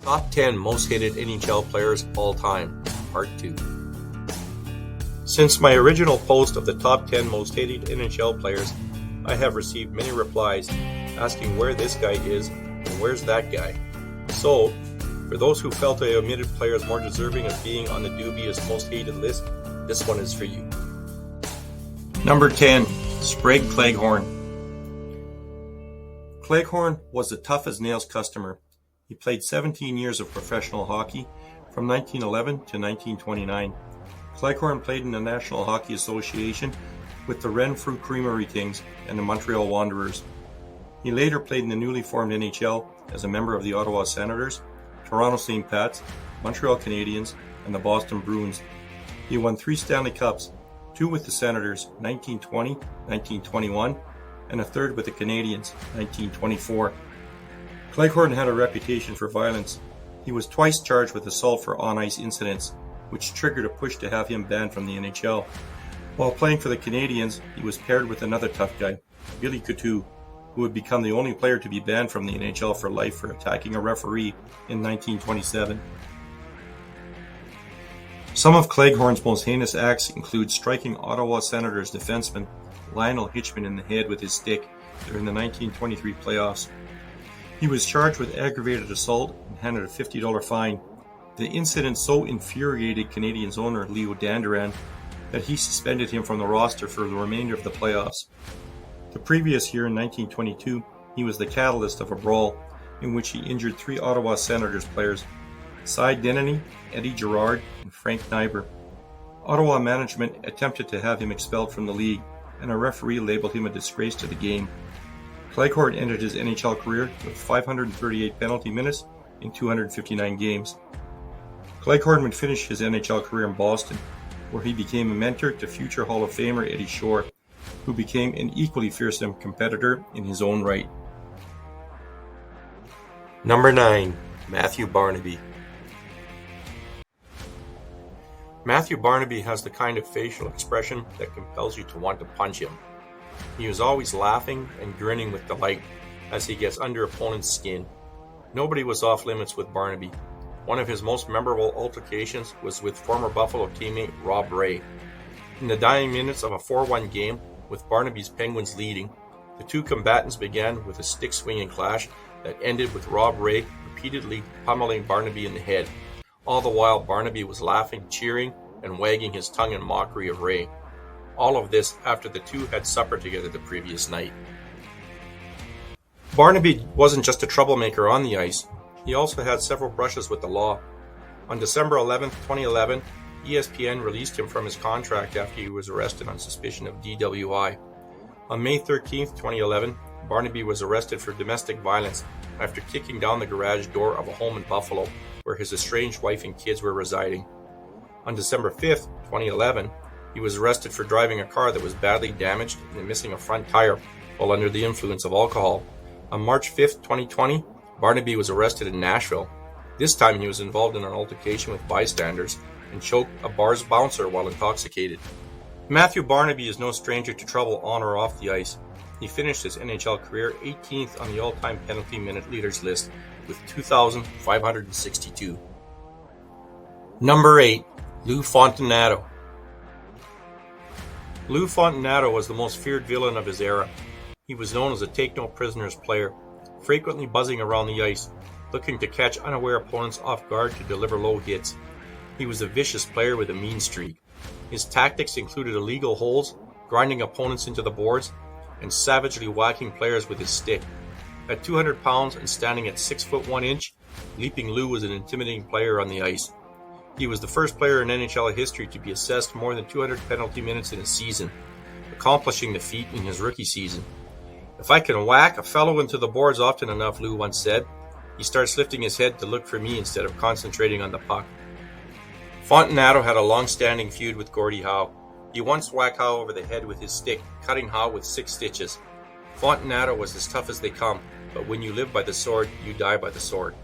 Top 10 Most Hated NHL Players All Time, Part 2. Since my original post of the top 10 most hated NHL players, I have received many replies asking where this guy is and where's that guy. So, for those who felt I omitted players more deserving of being on the dubious most hated list, this one is for you. Number 10, Sprague Cleghorn. Cleghorn was the tough-as-nails customer. He played 17 years of professional hockey, from 1911 to 1929. Cleghorn played in the National Hockey Association with the Renfrew Creamery Kings and the Montreal Wanderers. He later played in the newly formed NHL as a member of the Ottawa Senators, Toronto St. Pats, Montreal Canadiens, and the Boston Bruins. He won 3 Stanley Cups, 2 with the Senators, 1920, 1921, and a third with the Canadiens, 1924. Cleghorn had a reputation for violence. He was twice charged with assault for on-ice incidents, which triggered a push to have him banned from the NHL. While playing for the Canadiens, he was paired with another tough guy, Billy Cooke, who would become the only player to be banned from the NHL for life for attacking a referee in 1927. Some of Cleghorn's most heinous acts include striking Ottawa Senators defenseman Lionel Hitchman in the head with his stick during the 1923 playoffs. He was charged with aggravated assault and handed a $50 fine. The incident so infuriated Canadiens owner Leo Danderan that he suspended him from the roster for the remainder of the playoffs. The previous year in 1922, he was the catalyst of a brawl in which he injured 3 Ottawa Senators players, Cy Denneny, Eddie Girard, and Frank Niber. Ottawa management attempted to have him expelled from the league, and a referee labeled him a disgrace to the game. Cleghorn ended his NHL career with 538 penalty minutes in 259 games. Cleghorn would finish his NHL career in Boston, where he became a mentor to future Hall of Famer Eddie Shore, who became an equally fearsome competitor in his own right. Number 9, Matthew Barnaby. Matthew Barnaby has the kind of facial expression that compels you to want to punch him. He is always laughing and grinning with delight as he gets under opponents' skin. Nobody was off limits with Barnaby. One of his most memorable altercations was with former Buffalo teammate Rob Ray. In the dying minutes of a 4-1 game, with Barnaby's Penguins leading, the two combatants began with a stick-swinging clash that ended with Rob Ray repeatedly pummeling Barnaby in the head. All the while, Barnaby was laughing, cheering, and wagging his tongue in mockery of Ray. All of this after the two had supper together the previous night. Barnaby wasn't just a troublemaker on the ice. He also had several brushes with the law. On December 11, 2011, ESPN released him from his contract after he was arrested on suspicion of DWI. On May 13, 2011, Barnaby was arrested for domestic violence after kicking down the garage door of a home in Buffalo where his estranged wife and kids were residing. On December 5, 2011, he was arrested for driving a car that was badly damaged and missing a front tire while under the influence of alcohol. On March 5, 2020, Barnaby was arrested in Nashville. This time he was involved in an altercation with bystanders and choked a bar's bouncer while intoxicated. Matthew Barnaby is no stranger to trouble on or off the ice. He finished his NHL career 18th on the all-time penalty minute leaders list with 2,562. Number 8, Lou Fontinato. Lou Fontinato was the most feared villain of his era. He was known as a take-no-prisoners player, frequently buzzing around the ice, looking to catch unaware opponents off guard to deliver low hits. He was a vicious player with a mean streak. His tactics included illegal holds, grinding opponents into the boards, and savagely whacking players with his stick. At 200 pounds and standing at 6 foot 1 inch, Leaping Lou was an intimidating player on the ice. He was the first player in NHL history to be assessed more than 200 penalty minutes in a season, accomplishing the feat in his rookie season. "If I can whack a fellow into the boards often enough," Lou once said, "he starts lifting his head to look for me instead of concentrating on the puck." Fontinato had a long-standing feud with Gordie Howe. He once whacked Howe over the head with his stick, cutting Howe with 6 stitches. Fontinato was as tough as they come, but when you live by the sword, you die by the sword.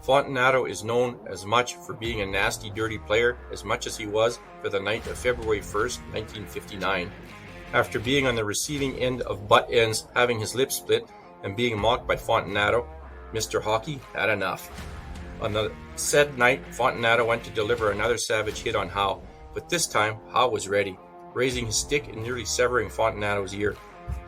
Fontinato is known as much for being a nasty, dirty player as much as he was for the night of February 1st, 1959. After being on the receiving end of butt ends, having his lips split, and being mocked by Fontinato, Mr. Hockey had enough. On the said night, Fontinato went to deliver another savage hit on Howe, but this time Howe was ready, raising his stick and nearly severing Fontinato's ear.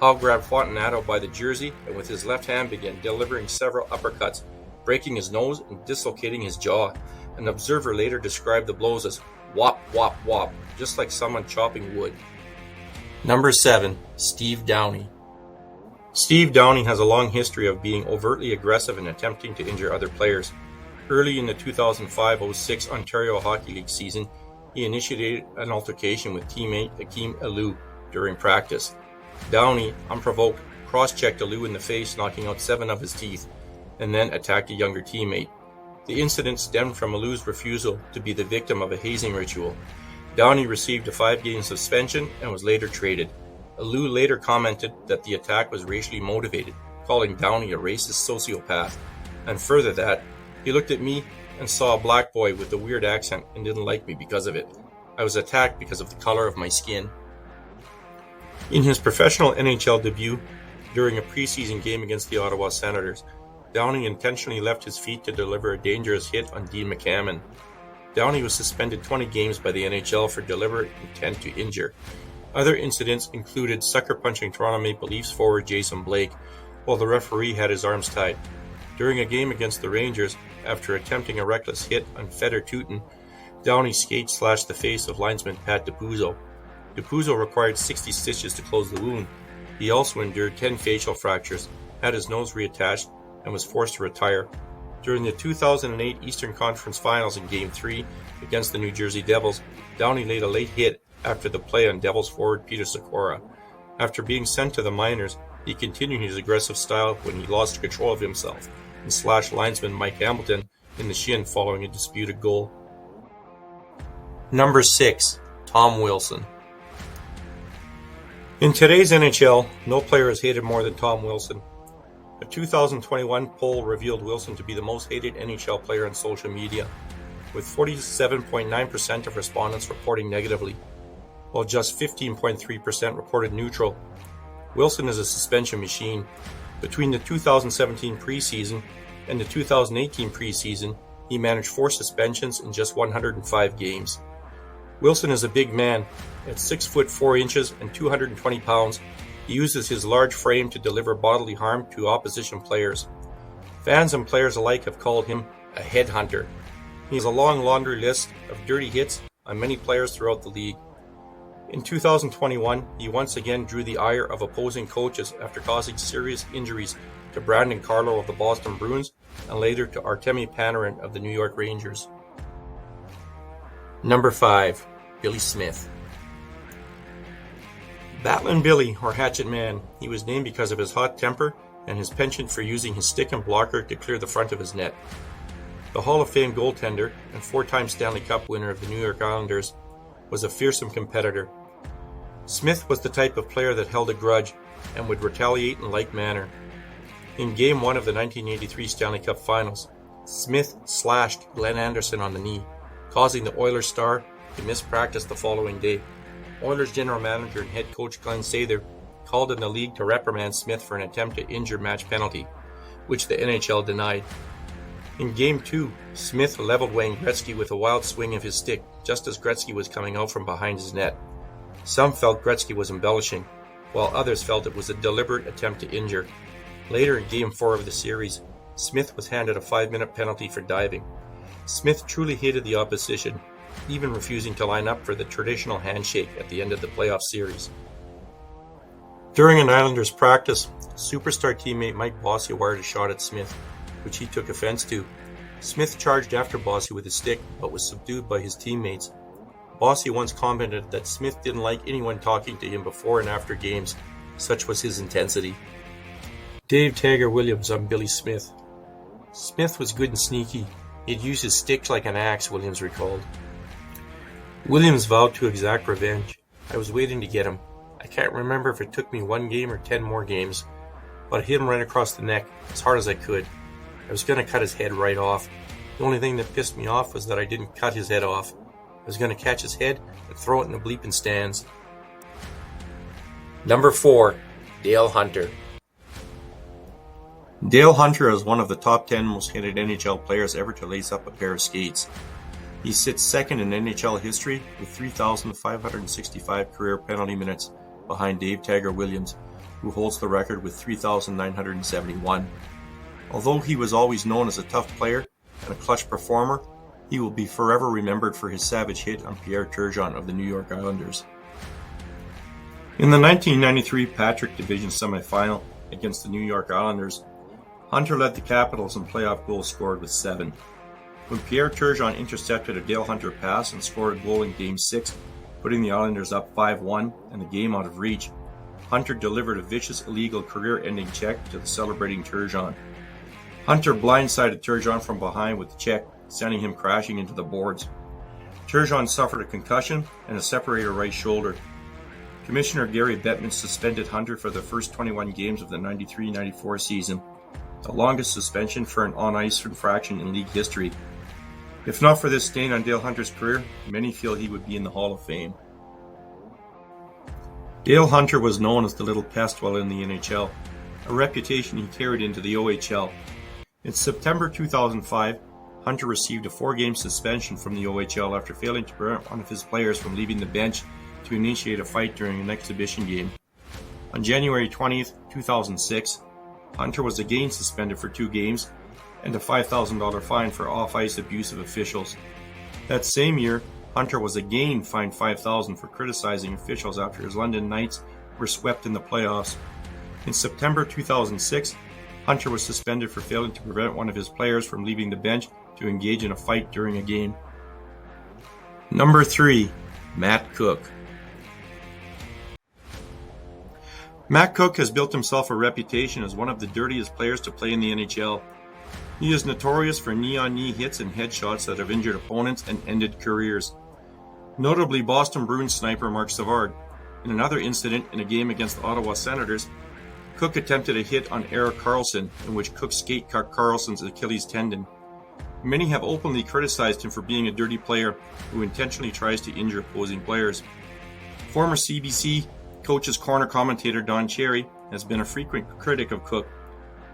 Howe grabbed Fontinato by the jersey and with his left hand began delivering several uppercuts, breaking his nose and dislocating his jaw. An observer later described the blows as whop, whop, whop, just like someone chopping wood. Number 7. Steve Downie. Steve Downie has a long history of being overtly aggressive and attempting to injure other players. Early in the 2005-06 Ontario Hockey League season, he initiated an altercation with teammate Akeem Alou during practice. Downie, unprovoked, cross-checked Alou in the face, knocking out 7 of his teeth, and then attacked a younger teammate. The incident stemmed from Alou's refusal to be the victim of a hazing ritual. Downie received a 5-game suspension and was later traded. Alou later commented that the attack was racially motivated, calling Downie a racist sociopath, and further that, he looked at me and saw a black boy with a weird accent and didn't like me because of it. I was attacked because of the color of my skin. In his professional NHL debut, during a preseason game against the Ottawa Senators, Downie intentionally left his feet to deliver a dangerous hit on Dean McCammon. Downie was suspended 20 games by the NHL for deliberate intent to injure. Other incidents included sucker-punching Toronto Maple Leafs forward Jason Blake, while the referee had his arms tied. During a game against the Rangers, after attempting a reckless hit on Feder Tutin, Downie's skate slashed the face of linesman Pat DiPuzzo. DiPuzzo required 60 stitches to close the wound. He also endured 10 facial fractures, had his nose reattached, and was forced to retire. During the 2008 Eastern Conference Finals in Game 3 against the New Jersey Devils, Downie laid a late hit after the play on Devils forward Peter Sikora. After being sent to the minors, he continued his aggressive style when he lost control of himself and slashed linesman Mike Hamilton in the shin following a disputed goal. Number 6. Tom Wilson. In today's NHL, no player is hated more than Tom Wilson. A 2021 poll revealed Wilson to be the most hated NHL player on social media, with 47.9% of respondents reporting negatively, while just 15.3% reported neutral. Wilson is a suspension machine. Between the 2017 preseason and the 2018 preseason, he managed 4 suspensions in just 105 games. Wilson is a big man. At 6 foot 4 inches and 220 pounds, he uses his large frame to deliver bodily harm to opposition players. Fans and players alike have called him a headhunter. He has a long laundry list of dirty hits on many players throughout the league. In 2021, he once again drew the ire of opposing coaches after causing serious injuries to Brandon Carlo of the Boston Bruins and later to Artemi Panarin of the New York Rangers. Number 5. Billy Smith. Battling Billy, or Hatchet Man, he was named because of his hot temper and his penchant for using his stick and blocker to clear the front of his net. The Hall of Fame goaltender and 4-time Stanley Cup winner of the New York Islanders was a fearsome competitor. Smith was the type of player that held a grudge and would retaliate in like manner. In Game 1 of the 1983 Stanley Cup Finals, Smith slashed Glenn Anderson on the knee, causing the Oilers star to miss practice the following day. Oilers general manager and head coach Glenn Sather called in the league to reprimand Smith for an attempt to injure match penalty, which the NHL denied. In Game 2, Smith leveled Wayne Gretzky with a wild swing of his stick just as Gretzky was coming out from behind his net. Some felt Gretzky was embellishing, while others felt it was a deliberate attempt to injure. Later in Game 4 of the series, Smith was handed a 5-minute penalty for diving. Smith truly hated the opposition, even refusing to line up for the traditional handshake at the end of the playoff series. During an Islanders practice, superstar teammate Mike Bossy wired a shot at Smith, which he took offense to. Smith charged after Bossy with a stick, but was subdued by his teammates. Bossy once commented that Smith didn't like anyone talking to him before and after games. Such was his intensity. Dave Taggart Williams on Billy Smith. Smith was good and sneaky. He'd use his stick like an axe, Williams recalled. Williams vowed to exact revenge. I was waiting to get him. I can't remember if it took me 1 game or 10 more games, but I hit him right across the neck, as hard as I could. I was going to cut his head right off. The only thing that pissed me off was that I didn't cut his head off. I was going to catch his head and throw it in the bleeping stands. Number 4. Dale Hunter. Dale Hunter is one of the top 10 most hated NHL players ever to lace up a pair of skates. He sits second in NHL history with 3,565 career penalty minutes behind Dave Tagger Williams, who holds the record with 3,971. Although he was always known as a tough player and a clutch performer, he will be forever remembered for his savage hit on Pierre Turgeon of the New York Islanders. In the 1993 Patrick Division semifinal against the New York Islanders, Hunter led the Capitals in playoff goals scored with 7. When Pierre Turgeon intercepted a Dale Hunter pass and scored a goal in Game 6, putting the Islanders up 5-1 and the game out of reach, Hunter delivered a vicious illegal career-ending check to the celebrating Turgeon. Hunter blindsided Turgeon from behind with the check, sending him crashing into the boards. Turgeon suffered a concussion and a separated right shoulder. Commissioner Gary Bettman suspended Hunter for the first 21 games of the 93-94 season, the longest suspension for an on-ice infraction in league history. If not for this stain on Dale Hunter's career, many feel he would be in the Hall of Fame. Dale Hunter was known as the Little Pest while in the NHL, a reputation he carried into the OHL. In September 2005, Hunter received a 4-game suspension from the OHL after failing to prevent one of his players from leaving the bench to initiate a fight during an exhibition game. On January 20, 2006, Hunter was again suspended for 2 games and a $5,000 fine for off-ice abuse of officials. That same year, Hunter was again fined $5,000 for criticizing officials after his London Knights were swept in the playoffs. In September 2006, Hunter was suspended for failing to prevent one of his players from leaving the bench to engage in a fight during a game. Number 3. Matt Cooke. Matt Cooke has built himself a reputation as one of the dirtiest players to play in the NHL. He is notorious for knee-on-knee hits and headshots that have injured opponents and ended careers. Notably, Boston Bruins sniper Mark Savard. In another incident in a game against the Ottawa Senators, Cooke attempted a hit on Erik Karlsson in which Cooke's skate cut Karlsson's Achilles tendon. Many have openly criticized him for being a dirty player who intentionally tries to injure opposing players. Former CBC Coach's Corner commentator Don Cherry has been a frequent critic of Cooke.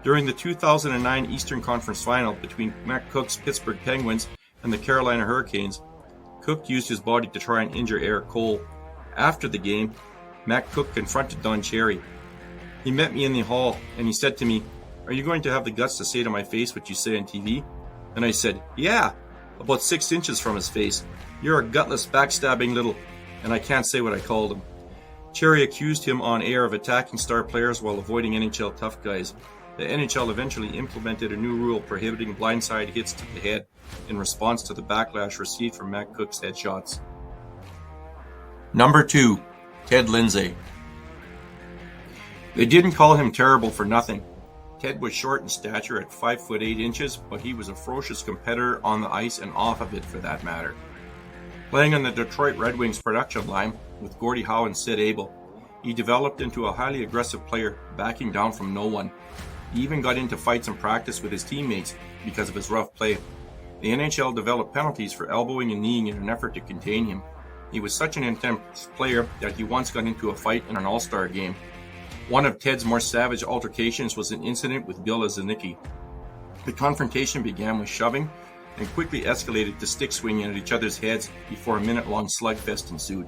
During the 2009 Eastern Conference Final between Matt Cooke's Pittsburgh Penguins and the Carolina Hurricanes, Cooke used his body to try and injure Eric Cole. After the game, Matt Cooke confronted Don Cherry. He met me in the hall and he said to me, "Are you going to have the guts to say to my face what you say on TV?" And I said, "Yeah," about 6 inches from his face. "You're a gutless, backstabbing little..." And I can't say what I called him. Cherry accused him on air of attacking star players while avoiding NHL tough guys. The NHL eventually implemented a new rule prohibiting blindside hits to the head in response to the backlash received from Matt Cooke's headshots. Number 2. Ted Lindsay. They didn't call him terrible for nothing. Ted was short in stature at 5'8", but he was a ferocious competitor on the ice and off of it for that matter. Playing on the Detroit Red Wings production line with Gordie Howe and Sid Abel, he developed into a highly aggressive player, backing down from no one. He even got into fights in practice with his teammates because of his rough play. The NHL developed penalties for elbowing and kneeing in an effort to contain him. He was such an intense player that he once got into a fight in an All-Star game. One of Ted's more savage altercations was an incident with Bill Zanicki. The confrontation began with shoving and quickly escalated to stick swinging at each other's heads before a minute-long slugfest ensued.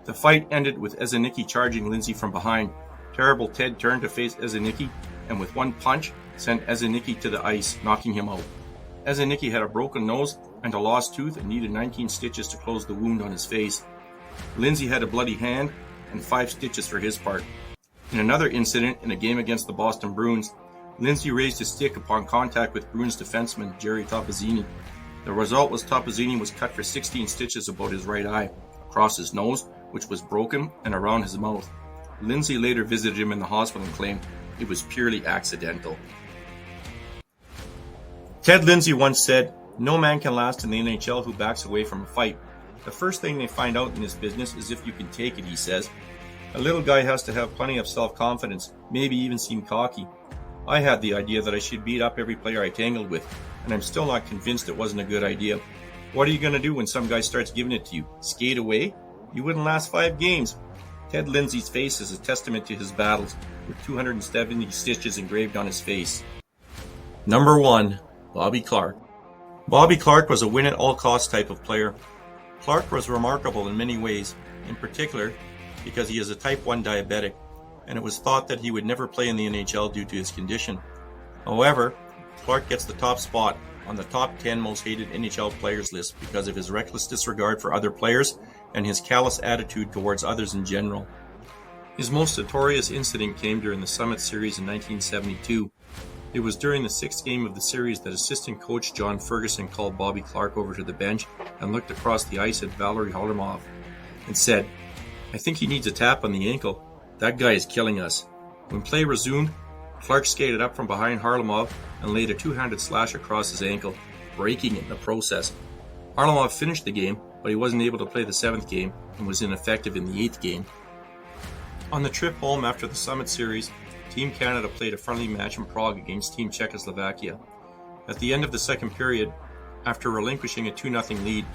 The fight ended with Zanicki charging Lindsay from behind. Terrible Ted turned to face Zanicki and with one punch sent Zanicki to the ice, knocking him out. Zanicki had a broken nose and a lost tooth and needed 19 stitches to close the wound on his face. Lindsay had a bloody hand and 5 stitches for his part. In another incident in a game against the Boston Bruins, Lindsay raised his stick upon contact with Bruins defenseman Jerry Topazzini. The result was Topazzini was cut for 16 stitches about his right eye, across his nose, which was broken, and around his mouth. Lindsay later visited him in the hospital and claimed it was purely accidental. Ted Lindsay once said, "No man can last in the NHL who backs away from a fight. The first thing they find out in this business is if you can take it," he says. "A little guy has to have plenty of self-confidence, maybe even seem cocky. I had the idea that I should beat up every player I tangled with, and I'm still not convinced it wasn't a good idea. What are you going to do when some guy starts giving it to you? Skate away? You wouldn't last 5 games. Ted Lindsay's face is a testament to his battles, with 270 stitches engraved on his face. Number 1. Bobby Clarke. Bobby Clarke was a win-at-all-costs type of player. Clarke was remarkable in many ways, in particular because he is a type 1 diabetic, and it was thought that he would never play in the NHL due to his condition. However, Clarke gets the top spot on the top 10 most hated NHL players list because of his reckless disregard for other players and his callous attitude towards others in general. His most notorious incident came during the Summit Series in 1972. It was during the 6th game of the series that assistant coach John Ferguson called Bobby Clarke over to the bench and looked across the ice at Valery Harlamov and said, "I think he needs a tap on the ankle. That guy is killing us." When play resumed, Clarke skated up from behind Harlamov and laid a two-handed slash across his ankle, breaking it in the process. Harlamov finished the game, but he wasn't able to play the 7th game and was ineffective in the 8th game. On the trip home after the Summit Series, Team Canada played a friendly match in Prague against Team Czechoslovakia. At the end of the second period, after relinquishing a 2-0 lead,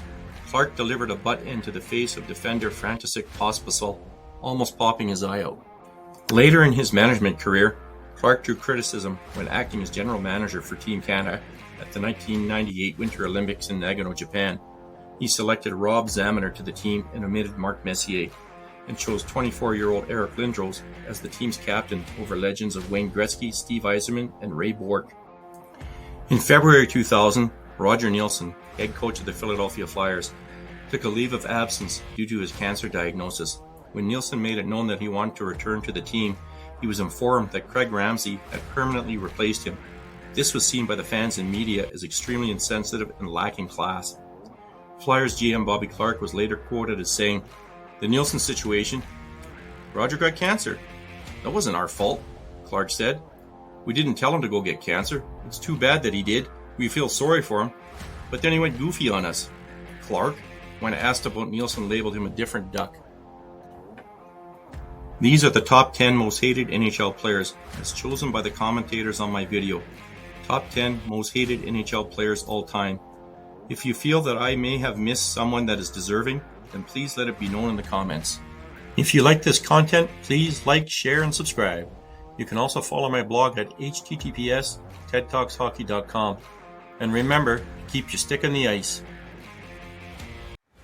Clarke delivered a butt end to the face of defender František Pospisil, almost popping his eye out. Later in his management career, Clarke drew criticism when acting as general manager for Team Canada at the 1998 Winter Olympics in Nagano, Japan. He selected Rob Zaminer to the team and omitted Mark Messier, and chose 24-year-old Eric Lindros as the team's captain over legends of Wayne Gretzky, Steve Yzerman, and Ray Bourque. In February 2000, Roger Neilson, head coach of the Philadelphia Flyers, took a leave of absence due to his cancer diagnosis. When Neilson made it known that he wanted to return to the team, he was informed that Craig Ramsay had permanently replaced him. This was seen by the fans and media as extremely insensitive and lacking class. Flyers GM Bobby Clarke was later quoted as saying, "The Neilson situation? Roger got cancer. That wasn't our fault," Clarke said. "We didn't tell him to go get cancer. It's too bad that he did. We feel sorry for him. But then he went goofy on us." Clarke, when asked about Neilson, labeled him a different duck. These are the top 10 most hated NHL players, as chosen by the commentators on my video. Top 10 most hated NHL players all time. If you feel that I may have missed someone that is deserving, then please let it be known in the comments. If you like this content, please like, share, and subscribe. You can also follow my blog at https://tedtalkshockey.com. And remember, keep your stick on the ice.